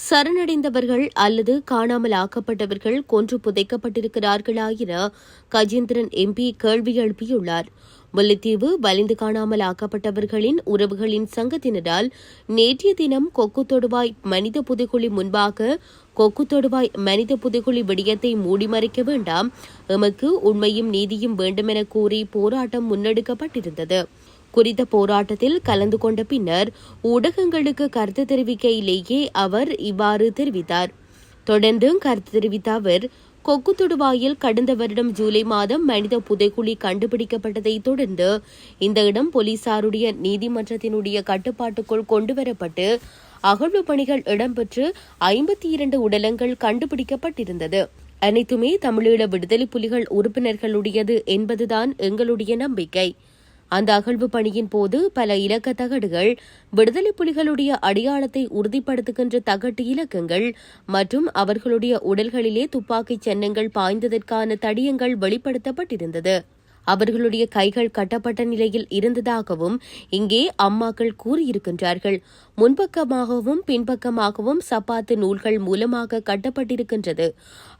சரணடைந்தவர்கள் அல்லது காணாமல் ஆக்கப்பட்டவர்கள் கொன்று புதைக்கப்பட்டிருக்கிறார்களா என கஜேந்திரன் எம்பி கேள்வி எழுப்பியுள்ளார். முல்லைத்தீவு வலிந்து காணாமல் ஆக்கப்பட்டவர்களின் உறவுகளின் சங்கத்தினரால் நேற்றைய தினம் கொக்கு தொடுவாய் மனித புதைகுழி முன்பாக கொக்கு தொடுவாய் மனித புதைகுழி விடயத்தை மூடிமறைக்க வேண்டாம், எமக்கு உண்மையும் நீதியும் வேண்டுமென கூறி போராட்டம் முன்னெடுக்கப்பட்டிருந்தது. குறித்த போராட்டத்தில் கலந்து கொண்ட பின்னர் ஊடகங்களுக்கு கருத்து தெரிவிக்கையிலேயே அவர் இவ்வாறு தெரிவித்தார். தொடர்ந்து கருத்து தெரிவித்த அவர், கொக்கு தொடுவாயில் கடந்த வருடம் ஜூலை மாதம் மனித புதைக்குழி கண்டுபிடிக்கப்பட்டதை தொடர்ந்து இந்த இடம் போலீசாருடைய நீதிமன்றத்தினுடைய கட்டுப்பாட்டுக்குள் கொண்டுவரப்பட்டு அகழ்வு பணிகள் இடம்பெற்று 52 உடலங்கள் கண்டுபிடிக்கப்பட்டிருந்தது. அனைத்துமே தமிழீழ விடுதலை புலிகள் உறுப்பினர்களுடையது என்பதுதான் எங்களுடைய நம்பிக்கை. அந்த அகழ்வு பணியின் போது பல இலக்க தகடுகள், விடுதலை புலிகளுடைய அடையாளத்தை உறுதிப்படுத்துகின்ற தகட்டு இலக்கங்கள் மற்றும் அவர்களுடைய உடல்களிலே துப்பாக்கிச் சின்னங்கள் பாய்ந்ததற்கான தடயங்கள் வெளிப்படுத்தப்பட்டிருந்தது. அவர்களுடைய கைகள் கட்டப்பட்ட நிலையில் இருந்ததாகவும் இங்கே அம்மாக்கள் கூறியிருக்கின்றார்கள். முன்பக்கமாகவும் பின்பக்கமாகவும் சப்பாத்து நூல்கள் மூலமாக கட்டப்பட்டிருக்கின்றது.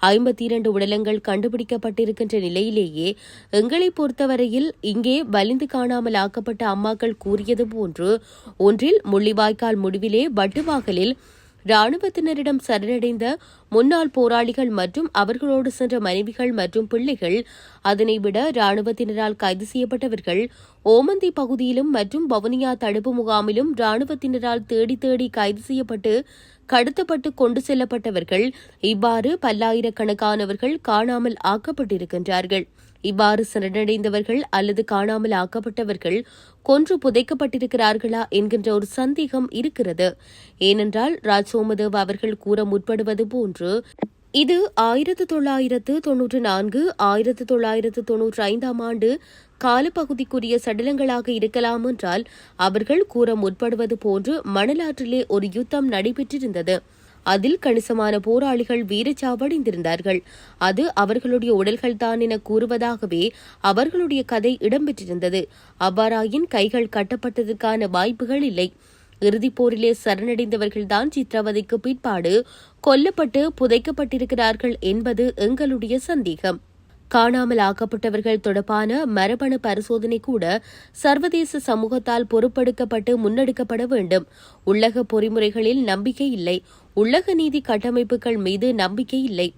52 உடலங்கள் கண்டுபிடிக்கப்பட்டிருக்கின்ற நிலையிலேயே எங்களை பொறுத்தவரையில் இங்கே வலிந்து காணாமல் ஆக்கப்பட்ட அம்மாக்கள் கூறியது போன்று ஒன்றில் முள்ளிவாய்க்கால் முடிவிலே வட்டுவாகலில் ராணுவத்தினரிடம் சரணடைந்த முன்னாள் போராளிகள் மற்றும் அவர்களோடு சென்ற மனைவிகள் மற்றும் பிள்ளைகள், அதனைவிட ராணுவத்தினரால் கைது செய்யப்பட்டவர்கள் ஓமந்தி பகுதியிலும் மற்றும் வவுனியா தடுப்பு முகாமிலும் ராணுவத்தினரால் தேடி தேடி கைது செய்யப்பட்டு கடத்தப்பட்டு கொண்டு செல்லப்பட்டவர்கள், இவ்வாறு பல்லாயிரக்கணக்கானவர்கள் காணாமல் ஆக்கப்பட்டிருக்கின்றார்கள். இவ்வாறு சரணடைந்தவர்கள் அல்லது காணாமல் ஆக்கப்பட்டவர்கள் கொன்று புதைக்கப்பட்டிருக்கிறார்களா என்கின்ற ஒரு சந்தேகம் இருக்கிறது. ஏனென்றால் ராஜ் சோமதேவ் அவர்கள் கூற முற்படுவது போன்று இது 1994 1995 ஆண்டு காலப்பகுதிக்குரிய சடலங்களாக இருக்கலாம் என்றால் அவர்கள் கூற முற்படுவது போன்று மணலாற்றிலே ஒரு யுத்தம் நடைபெற்றிருந்தது. அதில் கணிசமான போராளிகள் வீரச்சாவடைந்திருந்தார்கள். அது அவர்களுடைய உடல்கள்தான் என கூறுவதாகவே அவர்களுடைய கதை இடம்பெற்றிருந்தது. அவ்வாறாயின் கைகள் கட்டப்பட்டதற்கான வாய்ப்புகள் இல்லை. இறுதிப் போரிலே சரணடைந்தவர்கள்தான் சித்திரவதைக்கு பிற்பாடு கொல்லப்பட்டு புதைக்கப்பட்டிருக்கிறார்கள் என்பது எங்களுடைய சந்தேகம். காணாமல் ஆக்கப்பட்டவர்கள் தொடர்பான மரபணு பரிசோதனை கூட சர்வதேச சமூகத்தால் பொறுப்பெடுக்கப்பட்டு முன்னெடுக்கப்பட வேண்டும். உள்ளக பொறிமுறைகளில் நம்பிக்கை இல்லை. உள்ளக நீதி கட்டமைப்புகள் மீது நம்பிக்கை இல்லை.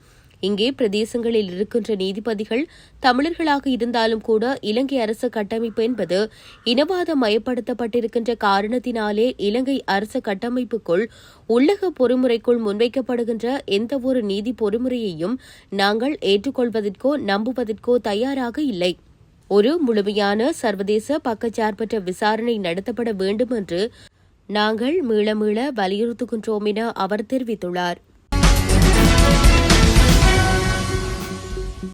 இங்கே பிரதேசங்களில் இருக்கின்ற நீதிபதிகள் தமிழர்களாக இருந்தாலும் கூட இலங்கை அரச கட்டமைப்பு என்பது இனவாத மயப்படுத்தப்பட்டிருக்கின்ற காரணத்தினாலே இலங்கை அரச கட்டமைப்புக்குள் உள்ளக பொறிமுறைக்குள் முன்வைக்கப்படுகின்ற எந்தவொரு நீதி பொறிமுறையையும் நாங்கள் ஏற்றுக்கொள்வதற்கோ நம்புவதற்கோ தயாராக இல்லை. ஒரு முழுமையான சர்வதேச பக்கச்சார்பற்ற விசாரணை நடத்தப்பட வேண்டும் என்று நாங்கள் மீள மீள வலியுறுத்துகின்றோம் என அவர் தெரிவித்துள்ளார்.